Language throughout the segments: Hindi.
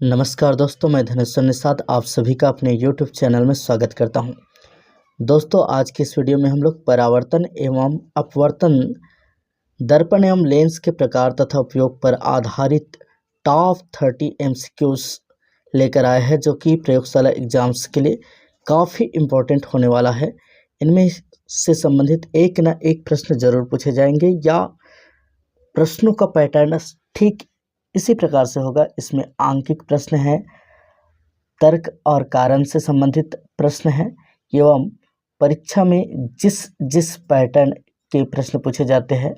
नमस्कार दोस्तों, मैं धनेश्वर निषाद आप सभी का अपने YouTube चैनल में स्वागत करता हूं। दोस्तों, आज के इस वीडियो में हम लोग परावर्तन एवं अपवर्तन दर्पण एवं लेंस के प्रकार तथा उपयोग पर आधारित टॉप 30 MCQs लेकर आए हैं, जो कि प्रयोगशाला एग्जाम्स के लिए काफ़ी इम्पोर्टेंट होने वाला है। इनमें से संबंधित एक ना एक प्रश्न जरूर पूछे जाएंगे या प्रश्नों का पैटर्न ठीक इसी प्रकार से होगा। इसमें आंकिक प्रश्न है, तर्क और कारण से संबंधित प्रश्न है एवं परीक्षा में जिस जिस पैटर्न के प्रश्न पूछे जाते हैं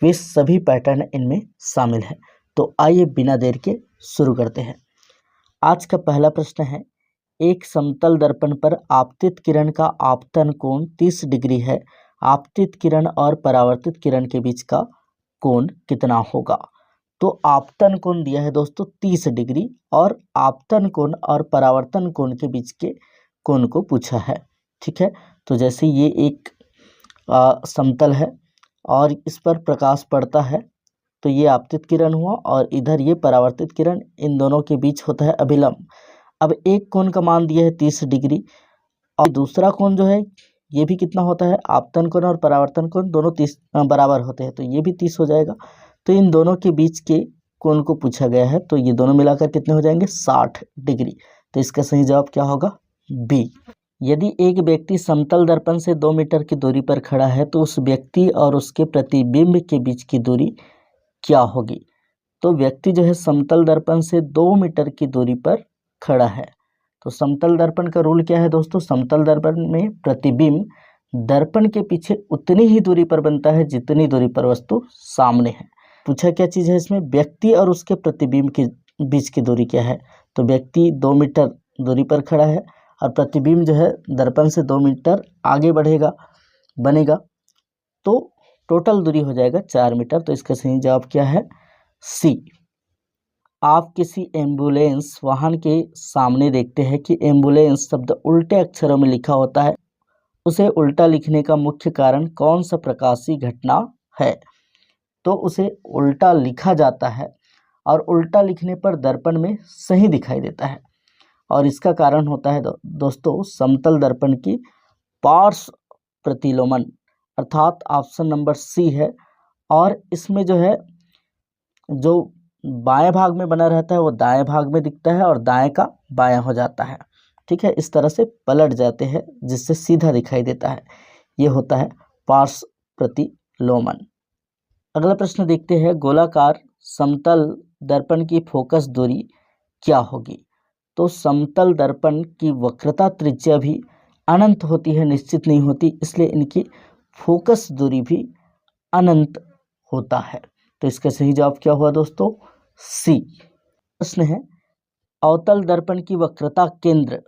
वे सभी पैटर्न इनमें शामिल है। तो आइए बिना देर के शुरू करते हैं। आज का पहला प्रश्न है, एक समतल दर्पण पर आपतित किरण का आपतन कोण 30 डिग्री है। आपतित किरण और परावर्तित किरण के बीच का कोण कितना होगा? तो आपतन कोण दिया है दोस्तों 30 डिग्री और आपतन कोण और परावर्तन कोण के बीच के कोण को पूछा है। ठीक है, तो जैसे ये एक समतल है और इस पर प्रकाश पड़ता है तो ये आपतित किरण हुआ और इधर ये परावर्तित किरण, इन दोनों के बीच होता है अभिलंब। अब एक कोण का मान दिया है 30 डिग्री और दूसरा कोण जो है ये भी कितना होता है, आपतन कोण और परावर्तन कोण दोनों 30 बराबर होते हैं, तो ये भी 30 हो जाएगा। तो इन दोनों के बीच के कोण को पूछा गया है, तो ये दोनों मिलाकर कितने हो जाएंगे, 60 डिग्री। तो इसका सही जवाब क्या होगा, बी। यदि एक व्यक्ति समतल दर्पण से 2 मीटर की दूरी पर खड़ा है तो उस व्यक्ति और उसके प्रतिबिंब के बीच की दूरी क्या होगी? तो व्यक्ति जो है समतल दर्पण से 2 मीटर की दूरी पर खड़ा है। तो समतल दर्पण का रूल क्या है दोस्तों, समतल दर्पण में प्रतिबिंब दर्पण के पीछे उतनी ही दूरी पर बनता है जितनी दूरी पर वस्तु सामने है। पूछा क्या चीज़ है इसमें, व्यक्ति और उसके प्रतिबिंब के बीच की दूरी क्या है? तो व्यक्ति 2 मीटर दूरी पर खड़ा है और प्रतिबिंब जो है दर्पण से 2 मीटर आगे बनेगा, तो टोटल दूरी हो जाएगा 4 मीटर। तो इसका सही जवाब क्या है, सी। आप किसी एम्बुलेंस वाहन के सामने देखते हैं कि एम्बुलेंस शब्द उल्टे अक्षरों में लिखा होता है। उसे उल्टा लिखने का मुख्य कारण कौन सा प्रकाशीय घटना है? तो उसे उल्टा लिखा जाता है और उल्टा लिखने पर दर्पण में सही दिखाई देता है और इसका कारण होता है दोस्तों समतल दर्पण की पार्श्व प्रतिलोमन, अर्थात ऑप्शन नंबर सी है। और इसमें जो है जो बाएं भाग में बना रहता है वो दाएं भाग में दिखता है और दाएं का बायां हो जाता है। ठीक है, इस तरह से पलट जाते हैं जिससे सीधा दिखाई देता है, ये होता है पार्श्व प्रतिलोमन। अगला प्रश्न देखते हैं, गोलाकार समतल दर्पण की फोकस दूरी क्या होगी? तो समतल दर्पण की वक्रता त्रिज्या भी अनंत होती है, निश्चित नहीं होती, इसलिए इनकी फोकस दूरी भी अनंत होता है। तो इसका सही जवाब क्या हुआ दोस्तों, सी। प्रश्न है, अवतल दर्पण की वक्रता केंद्र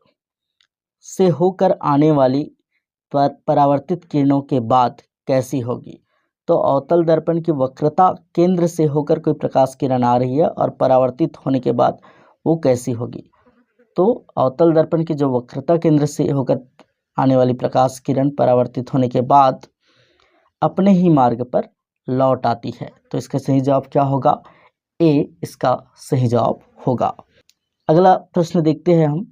से होकर आने वाली परावर्तित किरणों के बाद कैसी होगी? तो अवतल दर्पण की वक्रता केंद्र से होकर कोई प्रकाश किरण आ रही है और परावर्तित होने के बाद वो कैसी होगी? तो अवतल दर्पण की जो वक्रता केंद्र से होकर आने वाली प्रकाश किरण परावर्तित होने के बाद अपने ही मार्ग पर लौट आती है। तो इसका सही जवाब क्या होगा, ए इसका सही जवाब होगा। अगला प्रश्न देखते हैं हम,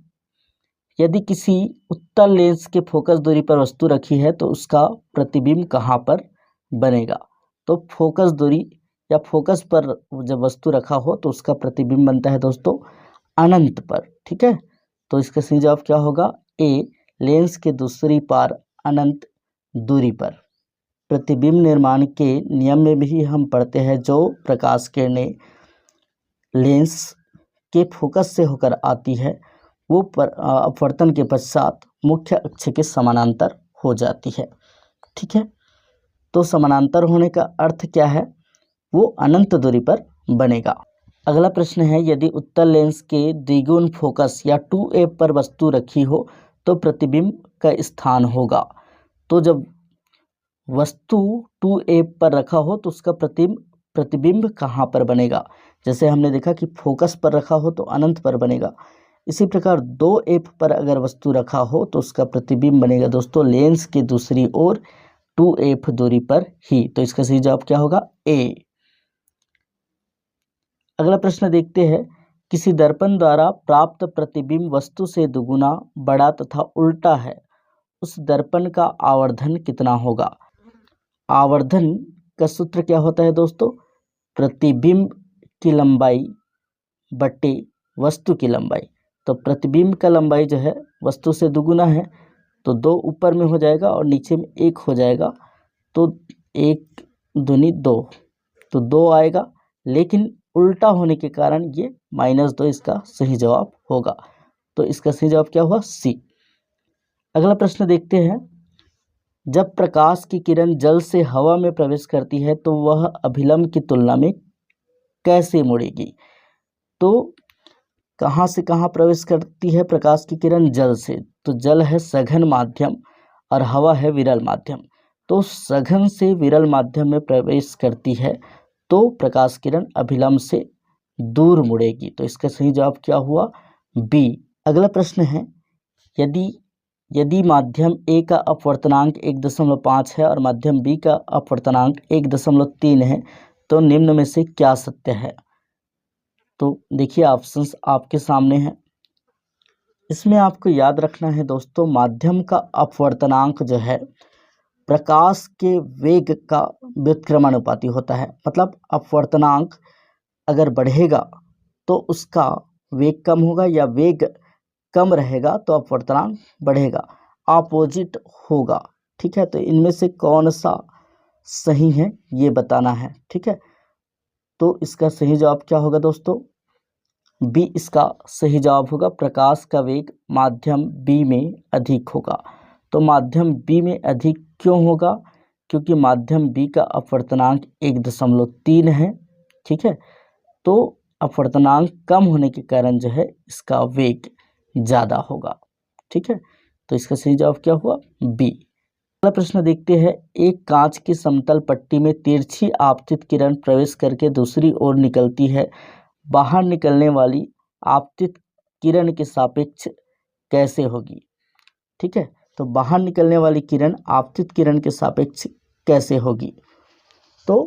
यदि किसी उत्तल लेंस के फोकस दूरी पर वस्तु रखी है तो उसका प्रतिबिंब कहाँ पर बनेगा? तो फोकस दूरी या फोकस पर जब वस्तु रखा हो तो उसका प्रतिबिंब बनता है दोस्तों अनंत पर। ठीक है, तो इसका सही जवाब क्या होगा, ए लेंस के दूसरी पार अनंत दूरी पर। प्रतिबिंब निर्माण के नियम में भी हम पढ़ते हैं, जो प्रकाश किरणें लेंस के फोकस से होकर आती है वो अपवर्तन के पश्चात मुख्य अक्ष के समानांतर हो जाती है। ठीक है, तो समानांतर होने का अर्थ क्या है, वो अनंत दूरी पर बनेगा। अगला प्रश्न है, यदि उत्तल लेंस के द्विगुण फोकस या 2f पर वस्तु रखी हो तो प्रतिबिंब का स्थान होगा? तो जब वस्तु 2f पर रखा हो तो उसका प्रतिबिंब कहाँ पर बनेगा? जैसे हमने देखा कि फोकस पर रखा हो तो अनंत पर बनेगा, इसी प्रकार 2f पर अगर वस्तु रखा हो तो उसका प्रतिबिंब बनेगा दोस्तों लेंस की दूसरी ओर 2f दूरी पर ही। तो इसका सही जवाब क्या होगा, ए। अगला प्रश्न देखते हैं, किसी दर्पण द्वारा प्राप्त प्रतिबिंब वस्तु से दुगुना बड़ा तथा उल्टा है, उस दर्पण का आवर्धन कितना होगा। आवर्धन का सूत्र क्या होता है दोस्तों, प्रतिबिंब की लंबाई बटे वस्तु की लंबाई। तो प्रतिबिंब का लंबाई जो है वस्तु से दुगुना है, तो 2 ऊपर में हो जाएगा और नीचे में 1 हो जाएगा, तो 1 दूनी 2, तो 2 आएगा, लेकिन उल्टा होने के कारण ये -2 इसका सही जवाब होगा। तो इसका सही जवाब क्या हुआ, सी। अगला प्रश्न देखते हैं। जब प्रकाश की किरण जल से हवा में प्रवेश करती है तो वह अभिलंब की तुलना में कैसे मुड़ेगी। तो कहाँ से कहाँ प्रवेश करती है प्रकाश की किरण, जल से, तो जल है सघन माध्यम और हवा है विरल माध्यम। तो सघन से विरल माध्यम में प्रवेश करती है तो प्रकाश किरण अभिलंब से दूर मुड़ेगी। तो इसका सही जवाब क्या हुआ, बी। अगला प्रश्न है, यदि माध्यम ए का अपवर्तनांक 1.5 है और माध्यम बी का अपवर्तनांक 1.3 है तो निम्न में से क्या सत्य है। तो देखिए ऑप्शंस आपके सामने हैं। इसमें आपको याद रखना है दोस्तों, माध्यम का अपवर्तनांक जो है प्रकाश के वेग का व्युत्क्रमानुपाती होता है। मतलब अपवर्तनांक अगर बढ़ेगा तो उसका वेग कम होगा, या वेग कम रहेगा तो अपवर्तनांक बढ़ेगा, अपोजिट होगा। ठीक है, तो इनमें से कौन सा सही है ये बताना है। ठीक है, तो इसका सही जवाब क्या होगा दोस्तों, बी इसका सही जवाब होगा। प्रकाश का वेग माध्यम बी में अधिक होगा। तो माध्यम बी में अधिक क्यों होगा, क्योंकि माध्यम बी का अपवर्तनांक 1.3 है। ठीक है, तो अपवर्तनांक कम होने के कारण जो है इसका वेग ज़्यादा होगा। ठीक है, तो इसका सही जवाब क्या हुआ, बी। अगला प्रश्न देखते हैं। एक कांच की समतल पट्टी में तिरछी आपतित किरण प्रवेश करके दूसरी ओर निकलती है, बाहर निकलने वाली आपतित किरण के सापेक्ष कैसे होगी। ठीक है, तो बाहर निकलने वाली किरण आपतित किरण के सापेक्ष कैसे होगी। तो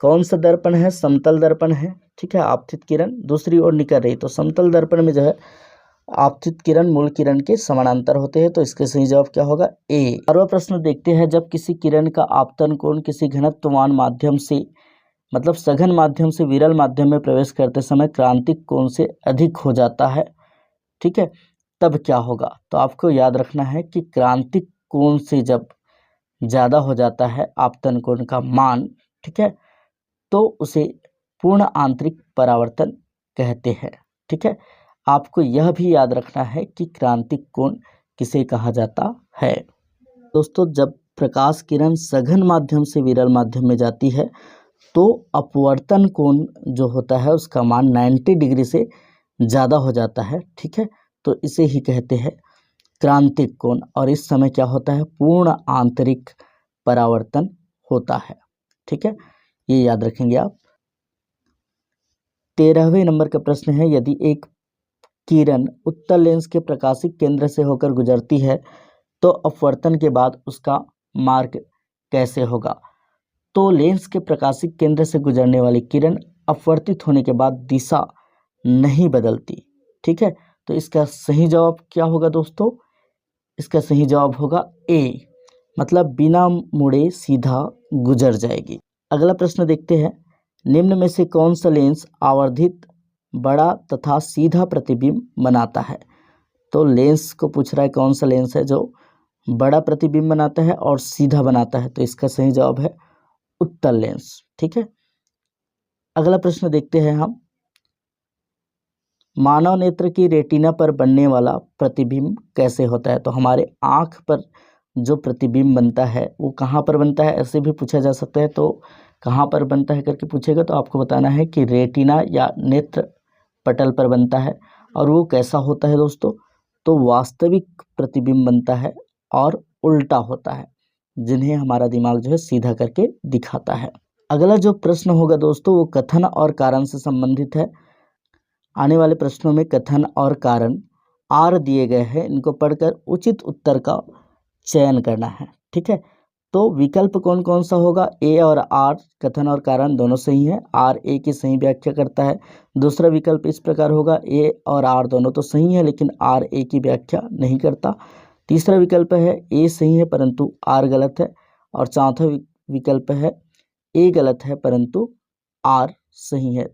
कौन सा दर्पण है, समतल दर्पण है। ठीक है, आपतित किरण दूसरी ओर निकल रही, तो समतल दर्पण में जो है आपतित किरण मूल किरण के समानांतर होते हैं। तो इसके सही जवाब क्या होगा, ए। 12वां प्रश्न देखते हैं। जब किसी किरण का आपतन कोण किसी घनत्ववान माध्यम से, मतलब सघन माध्यम से विरल माध्यम में प्रवेश करते समय क्रांतिक कोण से अधिक हो जाता है, ठीक है, तब क्या होगा। तो आपको याद रखना है कि क्रांतिक कोण से जब ज़्यादा हो जाता है आपतन कोण का मान, ठीक है, तो उसे पूर्ण आंतरिक परावर्तन कहते हैं। ठीक है, आपको यह भी याद रखना है कि क्रांतिक कोण किसे कहा जाता है। दोस्तों, जब प्रकाश किरण सघन माध्यम से विरल माध्यम में जाती है तो अपवर्तन कोण जो होता है उसका मान 90 डिग्री से ज़्यादा हो जाता है। ठीक है, तो इसे ही कहते हैं क्रांतिक कोण, और इस समय क्या होता है, पूर्ण आंतरिक परावर्तन होता है। ठीक है, ये याद रखेंगे आप। 13वें नंबर का प्रश्न है। यदि एक किरण उत्तल लेंस के प्रकाशिक केंद्र से होकर गुजरती है तो अपवर्तन के बाद उसका मार्ग कैसे होगा। तो लेंस के प्रकाशिक केंद्र से गुजरने वाली किरण अपवर्तित होने के बाद दिशा नहीं बदलती। ठीक है, तो इसका सही जवाब क्या होगा दोस्तों, इसका सही जवाब होगा ए, मतलब बिना मुड़े सीधा गुजर जाएगी। अगला प्रश्न देखते हैं। निम्न में से कौन सा लेंस आवर्धित बड़ा तथा सीधा प्रतिबिंब बनाता है। तो लेंस को पूछ रहा है कौन सा लेंस है जो बड़ा प्रतिबिंब बनाता है और सीधा बनाता है। तो इसका सही जवाब है उत्तल लेंस। ठीक है, अगला प्रश्न देखते हैं हम। मानव नेत्र की रेटिना पर बनने वाला प्रतिबिंब कैसे होता है। तो हमारे आँख पर जो प्रतिबिंब बनता है वो कहाँ पर बनता है, ऐसे भी पूछा जा सकता है। तो कहाँ पर बनता है करके पूछेगा तो आपको बताना है कि रेटिना या नेत्र पटल पर बनता है। और वो कैसा होता है दोस्तों, तो वास्तविक प्रतिबिंब बनता है और उल्टा होता है, जिन्हें हमारा दिमाग जो है सीधा करके दिखाता है। अगला जो प्रश्न होगा दोस्तों वो कथन और कारण से संबंधित है। आने वाले प्रश्नों में कथन और कारण आर दिए गए हैं, इनको पढ़कर उचित उत्तर का चयन करना है। ठीक है, तो विकल्प कौन कौन सा होगा? ए और आर कथन और कारण दोनों सही है, आर ए की सही व्याख्या करता है। दूसरा विकल्प इस प्रकार होगा, ए और आर दोनों तो सही है लेकिन आर ए की व्याख्या नहीं करता। तीसरा विकल्प है ए सही है परंतु आर गलत है। और चौथा विकल्प है ए गलत है परंतु आर सही है।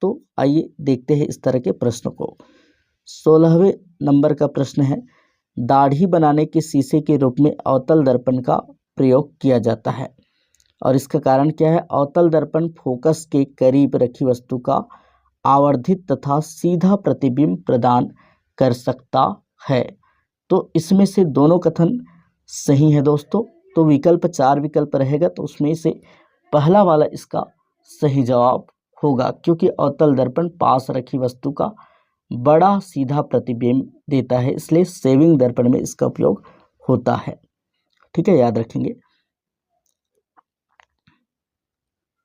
तो आइए देखते हैं इस तरह के प्रश्नों को। 16वें नंबर का प्रश्न है, दाढ़ी बनाने के शीशे के रूप में अवतल दर्पण का प्रयोग किया जाता है और इसका कारण क्या है? अवतल दर्पण फोकस के करीब रखी वस्तु का आवर्धित तथा सीधा प्रतिबिंब प्रदान कर सकता है। तो इसमें से दोनों कथन सही है दोस्तों। तो विकल्प 4 विकल्प रहेगा तो उसमें से पहला वाला इसका सही जवाब होगा, क्योंकि अवतल दर्पण पास रखी वस्तु का बड़ा सीधा प्रतिबिंब देता है, इसलिए सेविंग दर्पण में इसका उपयोग होता है। ठीक है, याद रखेंगे।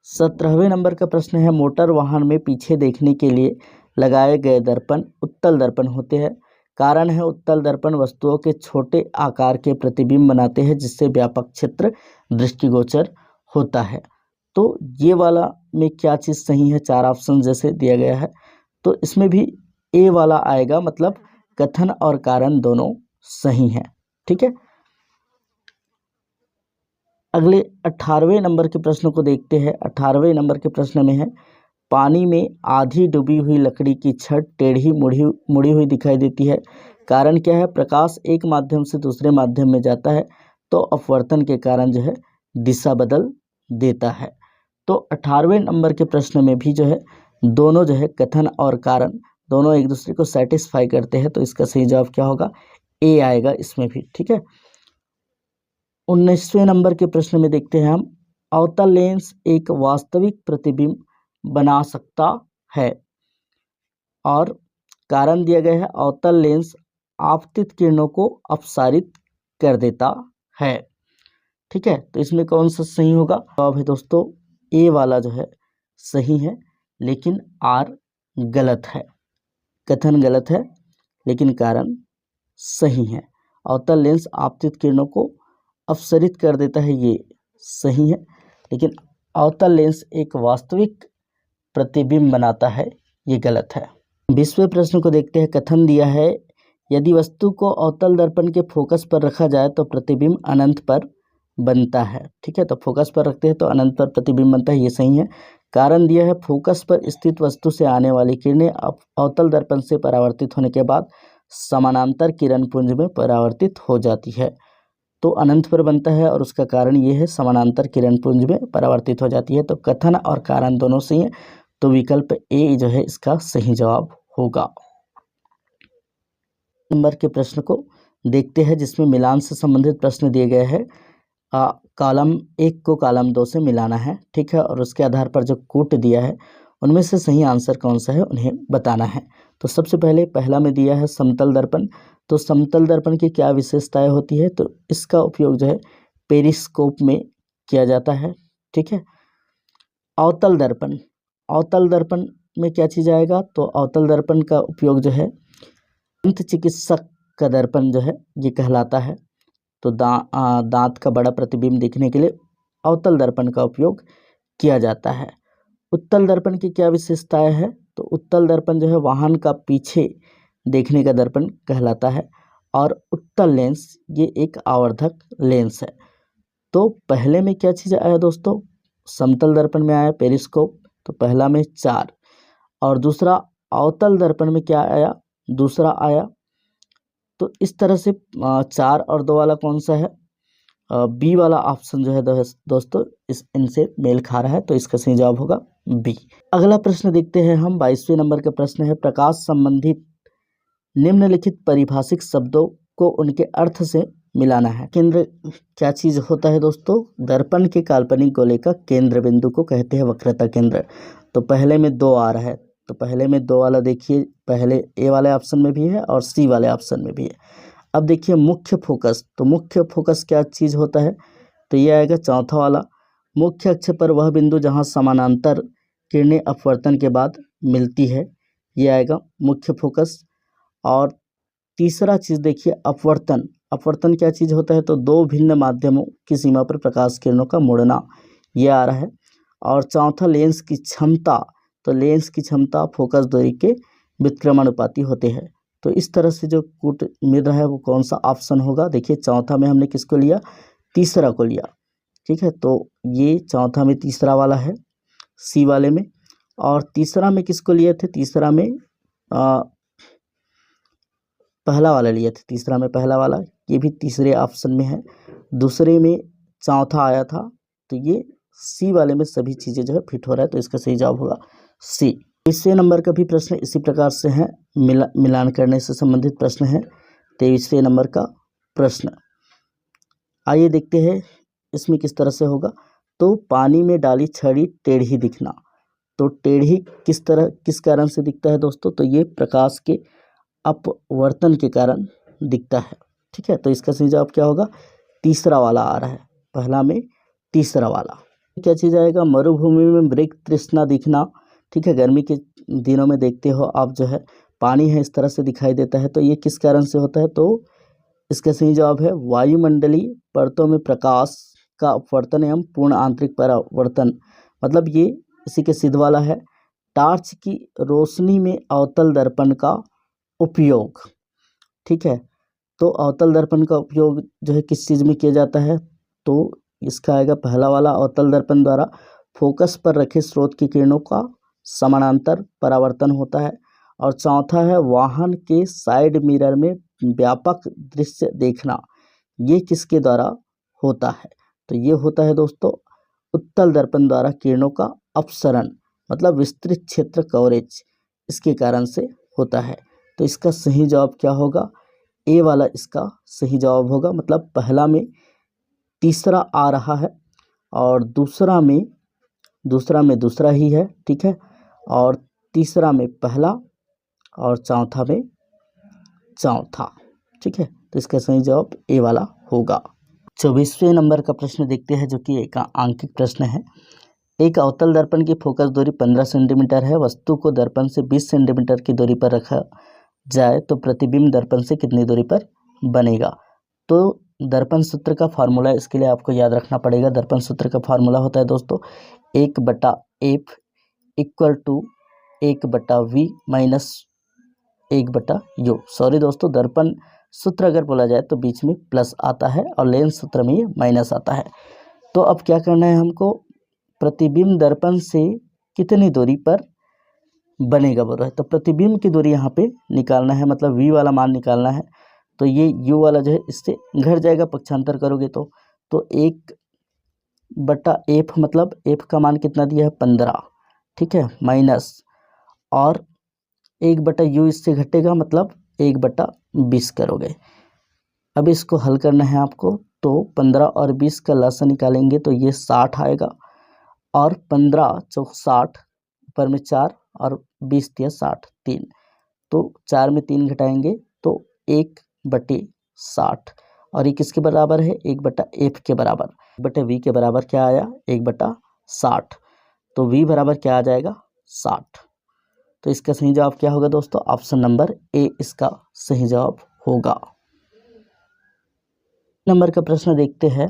17वें नंबर का प्रश्न है, मोटर वाहन में पीछे देखने के लिए लगाए गए दर्पण उत्तल दर्पण होते हैं। कारण है, उत्तल दर्पण वस्तुओं के छोटे आकार के प्रतिबिंब बनाते हैं जिससे व्यापक क्षेत्र दृष्टिगोचर होता है। तो ये वाला में क्या चीज़ सही है? 4 ऑप्शन जैसे दिया गया है तो इसमें भी ए वाला आएगा, मतलब कथन और कारण दोनों सही हैं। ठीक है, अगले 18वें नंबर के प्रश्न को देखते हैं। 18वें नंबर के प्रश्न में है, पानी में आधी डूबी हुई लकड़ी की छड़ टेढ़ी मुड़ी हुई दिखाई देती है। कारण क्या है? प्रकाश एक माध्यम से दूसरे माध्यम में जाता है तो अपवर्तन के कारण जो है दिशा बदल देता है। तो 18वें नंबर के प्रश्न में भी जो है दोनों जो है कथन और कारण दोनों एक दूसरे को सेटिस्फाई करते हैं, तो इसका सही जवाब क्या होगा? ए आएगा इसमें भी। ठीक है, 19वें नंबर के प्रश्न में देखते हैं हम, अवतल लेंस एक वास्तविक प्रतिबिंब बना सकता है और कारण दिया गया है, अवतल लेंस आपतित किरणों को अपसारित कर देता है। ठीक है, तो इसमें कौन सा सही होगा? जवाब है दोस्तों ए वाला जो है सही है, लेकिन आर गलत है। कथन गलत है लेकिन कारण सही है। अवतल लेंस आपतित किरणों को अपसरित कर देता है, ये सही है, लेकिन अवतल लेंस एक वास्तविक प्रतिबिंब बनाता है, ये गलत है। 20वें प्रश्न को देखते हैं। कथन दिया है, यदि वस्तु को अवतल दर्पण के फोकस पर रखा जाए तो प्रतिबिंब अनंत पर बनता है। ठीक है, तो फोकस पर रखते हैं तो अनंत पर प्रतिबिंब बनता है, ये सही है। कारण दिया है, फोकस पर स्थित वस्तु से आने वाली किरणें अवतल दर्पण से परावर्तित होने के बाद समानांतर किरण पुंज में परावर्तित हो जाती है, तो अनंत पर बनता है और उसका कारण ये है समानांतर किरण पुंज में परावर्तित हो जाती है। तो कथन और कारण दोनों सही है, तो विकल्प ए जो है इसका सही जवाब होगा। नंबर के प्रश्न को देखते हैं जिसमें मिलान से संबंधित प्रश्न दिए गए हैं। कॉलम 1 को कॉलम 2 से मिलाना है। ठीक है, और उसके आधार पर जो कूट दिया है उनमें से सही आंसर कौन सा है उन्हें बताना है। तो सबसे पहले पहला में दिया है समतल दर्पण। तो समतल दर्पण की क्या विशेषताएं होती है? तो इसका उपयोग जो है पेरिस्कोप में किया जाता है। ठीक है, अवतल दर्पण, अवतल दर्पण में क्या चीज़ आएगा? तो अवतल दर्पण का उपयोग जो है दंत चिकित्सक का दर्पण जो है ये कहलाता है। तो दांत का बड़ा प्रतिबिंब देखने के लिए अवतल दर्पण का उपयोग किया जाता है। उत्तल दर्पण की क्या विशेषताएं है? तो उत्तल दर्पण जो है वाहन का पीछे देखने का दर्पण कहलाता है और उत्तल लेंस ये एक आवर्धक लेंस है। तो पहले में क्या चीज़ आया दोस्तों? समतल दर्पण में आया पेरिस्कोप, तो पहला में 4, और दूसरा अवतल दर्पण में क्या आया? दूसरा आया। तो इस तरह से 4 और 2 वाला कौन सा है? बी वाला ऑप्शन जो है दोस्तों इनसे मेल खा रहा है, तो इसका सही जवाब होगा बी। अगला प्रश्न देखते हैं हम। 22वें नंबर का प्रश्न है, प्रकाश संबंधित निम्नलिखित परिभाषिक शब्दों को उनके अर्थ से मिलाना है। केंद्र क्या चीज होता है दोस्तों? दर्पण के काल्पनिक गोले का केंद्र बिंदु को कहते हैं वक्रता केंद्र। तो पहले में 2 आ रहा है, तो पहले में 2 वाला देखिए, पहले ए वाले ऑप्शन में भी है और सी वाले ऑप्शन में भी है। अब देखिए मुख्य फोकस, तो मुख्य फोकस क्या चीज़ होता है? तो ये आएगा चौथा वाला, मुख्य अक्ष पर वह बिंदु जहाँ समानांतर किरणें अपवर्तन के बाद मिलती है, ये आएगा मुख्य फोकस। और तीसरा चीज़ देखिए अपवर्तन, अपवर्तन क्या चीज़ होता है, तो दो भिन्न माध्यमों की सीमा पर प्रकाश किरणों का मुड़ना, ये आ रहा है। और चौथा लेंस की क्षमता, तो लेंस की क्षमता फोकस दूरी के व्युत्क्रमानुपाती होते हैं। तो इस तरह से जो कूट मिल रहा है वो कौन सा ऑप्शन होगा, देखिए चौथा में हमने किसको लिया, तीसरा को लिया, ठीक है। तो ये चौथा में तीसरा वाला है, सी वाले में। और तीसरा में किसको लिए थे, तीसरा में पहला वाला लिए थे, तीसरा में पहला वाला, ये भी तीसरे ऑप्शन में है। दूसरे में चौथा आया था, तो ये सी वाले में सभी चीज़ें जो है फिट हो रहा है, तो इसका सही जवाब होगा सी। 23वें नंबर का भी प्रश्न इसी प्रकार से है, मिलान करने से संबंधित प्रश्न है। 23वें नंबर का प्रश्न, आइए देखते हैं इसमें किस तरह से होगा। तो पानी में डाली छड़ी टेढ़ी दिखना, तो टेढ़ी किस कारण से दिखता है दोस्तों, तो ये प्रकाश के अपवर्तन के कारण दिखता है, ठीक है। तो इसका सही जवाब क्या होगा, तीसरा वाला आ रहा है, पहला में तीसरा वाला। क्या चीज़ आएगा, मरुभूमि में मृग तृष्णा दिखना, ठीक है। गर्मी के दिनों में देखते हो आप जो है पानी है इस तरह से दिखाई देता है, तो ये किस कारण से होता है, तो इसका सही जवाब है वायुमंडलीय परतों में प्रकाश का अपवर्तन एवं पूर्ण आंतरिक परावर्तन, मतलब ये इसी के सिद्ध वाला है। टार्च की रोशनी में अवतल दर्पण का उपयोग, ठीक है। तो अवतल दर्पण का उपयोग जो है किस चीज़ में किया जाता है, तो इसका आएगा पहला वाला, अवतल दर्पण द्वारा फोकस पर रखे स्रोत की किरणों का समानांतर परावर्तन होता है। और चौथा है वाहन के साइड मिरर में व्यापक दृश्य देखना, ये किसके द्वारा होता है, तो ये होता है दोस्तों उत्तल दर्पण द्वारा किरणों का अपसरण, मतलब विस्तृत क्षेत्र कवरेज, इसके कारण से होता है। तो इसका सही जवाब क्या होगा, ए वाला इसका सही जवाब होगा, मतलब पहला में तीसरा आ रहा है और दूसरा में दूसरा ही है, ठीक है। और तीसरा में पहला और चौथा में चौथा, ठीक है। तो इसका सही जवाब ए वाला होगा। 24वें नंबर का प्रश्न देखते हैं, जो कि एक आंकिक प्रश्न है। एक अवतल दर्पण की फोकस दूरी 15 सेंटीमीटर है, वस्तु को दर्पण से 20 सेंटीमीटर की दूरी पर रखा जाए तो प्रतिबिंब दर्पण से कितनी दूरी पर बनेगा। तो दर्पण सूत्र का फार्मूला इसके लिए आपको याद रखना पड़ेगा। दर्पण सूत्र का फार्मूला होता है दोस्तों 1/f equal to 1/v minus 1/u। Sorry दोस्तों, दर्पण सूत्र अगर बोला जाए तो बीच में प्लस आता है और लेंस सूत्र में ये माइनस आता है। तो अब क्या करना है हमको, प्रतिबिंब दर्पण से कितनी दूरी पर बनेगा बोल रहा है, तो प्रतिबिंब की दूरी यहाँ पे निकालना है, मतलब v वाला मान निकालना है। तो ये u वाला जो है इससे घट जाएगा, पक्षांतर करोगे तो 1/f, मतलब f का मान कितना दिया है 15, ठीक है, माइनस और 1/u इससे घटेगा, मतलब 1/20 करोगे। अब इसको हल करना है आपको, तो 15 और 20 का लसा निकालेंगे तो ये 60 आएगा, और 15 चौक 60, ऊपर में 4 और 20 दिया 60, 3, तो 4 में 3 घटाएंगे तो 1/60, और ये किसके बराबर है, 1/f के बराबर, 1/v के बराबर क्या आया 1/60, तो v बराबर क्या आ जाएगा 60। तो इसका सही जवाब क्या होगा दोस्तों, ऑप्शन नंबर ए इसका सही जवाब होगा। नंबर का प्रश्न देखते हैं।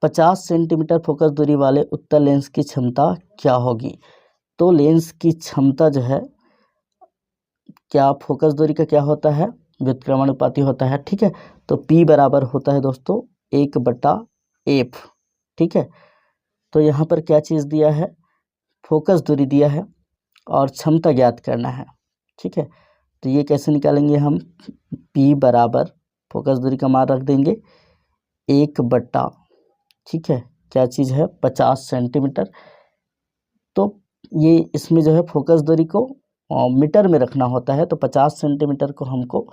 50 सेंटीमीटर फोकस दूरी वाले उत्तल लेंस की क्षमता क्या होगी। तो लेंस की क्षमता जो है, क्या फोकस दूरी का क्या होता है, व्युत्क्रमानुपाती होता है, ठीक है। तो P बराबर होता है दोस्तों 1/f, ठीक है। तो यहाँ पर क्या चीज़ दिया है, फोकस दूरी दिया है और क्षमता ज्ञात करना है, ठीक है। तो ये कैसे निकालेंगे हम, P बराबर फोकस दूरी का मान रख देंगे 1/, ठीक है, क्या चीज़ है 50 सेंटीमीटर। तो ये इसमें जो है फोकस दूरी को मीटर में रखना होता है, तो 50 सेंटीमीटर को हमको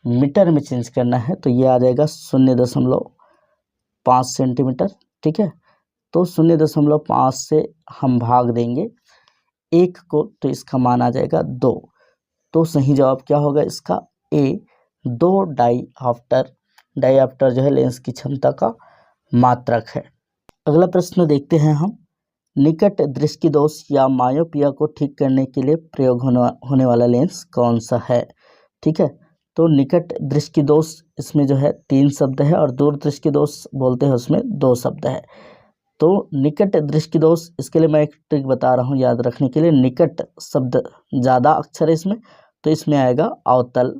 मीटर में चेंज करना है, तो ये आ जाएगा 0.5 सेंटीमीटर, ठीक है। तो 0.5 से हम भाग देंगे 1 को, तो इसका मान आ जाएगा 2। तो सही जवाब क्या होगा इसका, ए 2 डाईऑप्टर जो है लेंस की क्षमता का मात्रक है। अगला प्रश्न देखते हैं हम। निकट दृष्टि दोष या मायोपिया को ठीक करने के लिए प्रयोग होने वाला लेंस कौन सा है, ठीक है। तो निकट दृष्टि दोष इसमें जो है 3 शब्द है और दूर दृष्टि दोष बोलते हैं उसमें 2 शब्द है। तो निकट दृष्टि दोष इसके लिए मैं एक ट्रिक बता रहा हूँ याद रखने के लिए। निकट शब्द ज़्यादा अक्षर है इसमें, तो इसमें आएगा अवतल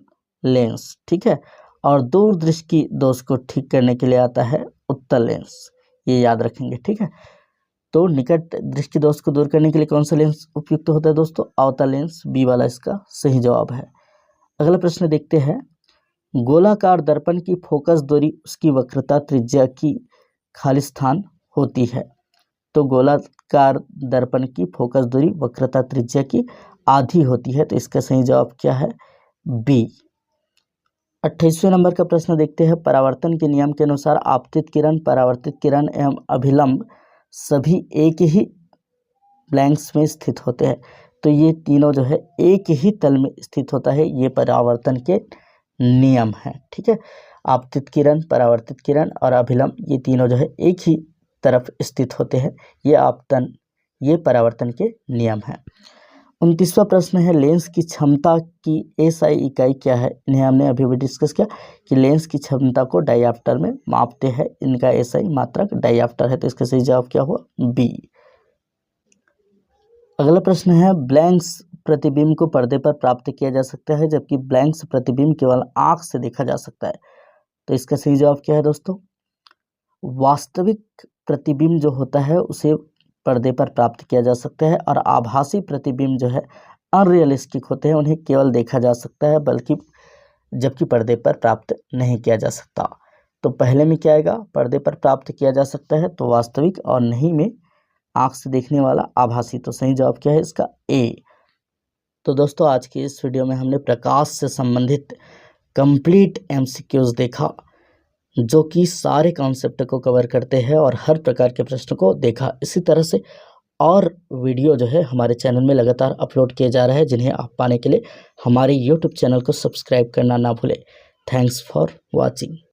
लेंस, ठीक है। और दूर दृष्टि दोष को ठीक करने के लिए आता है उत्तल लेंस, ये याद रखेंगे, ठीक है। तो निकट दृष्टि दोष को दूर करने के लिए कौन सा लेंस उपयुक्त होता है दोस्तों? अवतल लेंस, बी वाला इसका सही जवाब है। अगला प्रश्न देखते हैं। गोलाकार दर्पण की फोकस दूरी उसकी वक्रता त्रिज्या की खालिस्तान होती है। तो गोलाकार दर्पण की फोकस दूरी वक्रता त्रिज्या की आधी होती है, तो इसका सही जवाब क्या है? बी। 28वें नंबर का प्रश्न देखते हैं। परावर्तन के नियम के अनुसार आपतित किरण, परावर्तित किरण एवं अभिलंब सभी एक ही ब्लैंक्स में स्थित होते हैं। तो ये तीनों जो है एक ही तल में स्थित होता है, ये परावर्तन के नियम हैं, ठीक है। आपतित किरण, परावर्तित किरण और अभिलंब ये तीनों जो है एक ही तरफ स्थित होते हैं, ये परावर्तन के नियम हैं। 29वां प्रश्न है। लेंस की क्षमता की एसआई इकाई क्या है? इन्हें हमने अभी भी डिस्कस किया कि लेंस की क्षमता को डायऑप्टर में मापते हैं, इनका एसआई मात्रक डायऑप्टर है, तो इसका सही जवाब क्या हुआ? बी। अगला प्रश्न है। ब्लैंक्स प्रतिबिंब को पर्दे पर प्राप्त किया जा सकता है, जबकि ब्लैंक्स प्रतिबिंब केवल आंख से देखा जा सकता है, तो इसका सही जवाब क्या है दोस्तों? वास्तविक प्रतिबिंब जो होता है उसे पर्दे पर प्राप्त किया जा सकता है और आभासी प्रतिबिंब जो है अनरियलिस्टिक होते हैं, उन्हें केवल देखा जा सकता है जबकि पर्दे पर प्राप्त नहीं किया जा सकता। तो पहले में क्या आएगा? पर्दे पर प्राप्त किया जा सकता है, तो वास्तविक, और नहीं में आँख से देखने वाला आभासी। तो सही जवाब क्या है इसका? ए। तो दोस्तों आज की इस वीडियो में हमने प्रकाश से संबंधित कंप्लीट एमसीक्यूज देखा, जो कि सारे कॉन्सेप्ट को कवर करते हैं और हर प्रकार के प्रश्न को देखा। इसी तरह से और वीडियो जो है हमारे चैनल में लगातार अपलोड किए जा रहे हैं, जिन्हें आप पाने के लिए हमारे यूट्यूब चैनल को सब्सक्राइब करना ना भूलें। Thanks for watching.